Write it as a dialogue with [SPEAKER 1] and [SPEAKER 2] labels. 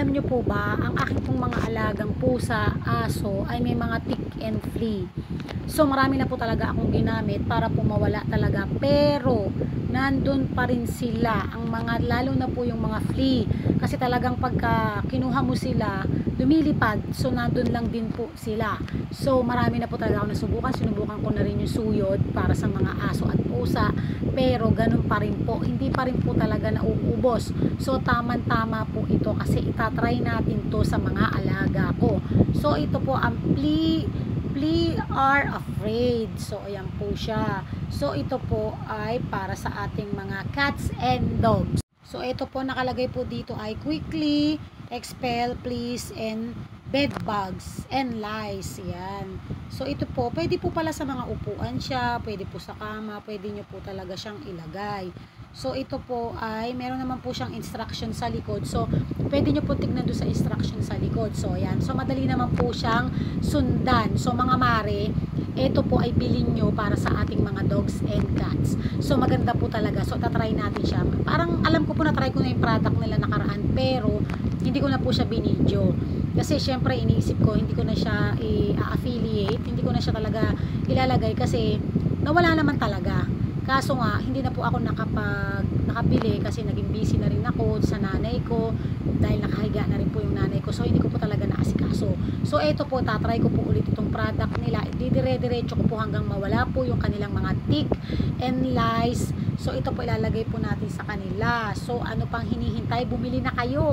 [SPEAKER 1] Alam nyo po ba, ang aking pong mga alagang pusa, aso, ay may mga tick and flea. So marami na po talaga akong ginamit para po mawala talaga. Pero nandun pa rin sila, ang mga, lalo na po yung mga flea. Kasi talagang pagka kinuha mo sila, lumilipad. So nandun lang din po sila. So marami na po talaga ako nasubukan. Sinubukan ko na rin yung suyod para sa mga aso at pusa. Pero ganun pa rin po. Hindi pa rin po talaga nauubos. So tama po ito kasi itatry natin to sa mga alaga ko. So ito po ang flea are afraid. So ayan po siya. So ito po ay para sa ating mga cats and dogs. So ito po nakalagay po dito ay quickly expel fleas and bed bugs and lice. Yan. So ito po, pwede po pala sa mga upuan siya, pwede po sa kama, pwede nyo po talaga siyang ilagay. So ito po ay meron naman po siyang instruction sa likod. So pwede nyo po tignan doon sa instruction sa likod. So ayan. So madali naman po siyang sundan. So mga mare, ito po ay bilhin nyo para sa ating mga dogs and cats. So maganda po talaga. So tatry natin siya. Parang alam ko po na try ko na yung product nila nakaraan, pero hindi ko na po siya binidyo. Kasi syempre iniisip ko, hindi ko na siya i-affiliate, hindi ko na siya talaga ilalagay kasi nawala naman talaga. Kaso nga, hindi na po ako nakabili kasi naging busy na rin ako sa nanay ko dahil nakahiga na rin po yung nanay ko. So hindi ko po talaga naasikaso. So ito po, tatry ko po ulit itong product nila. Dire-diretso ko po hanggang mawala po yung kanilang mga tick and lice. So ito po ilalagay po natin sa kanila. So ano pang hinihintay? Bumili na kayo!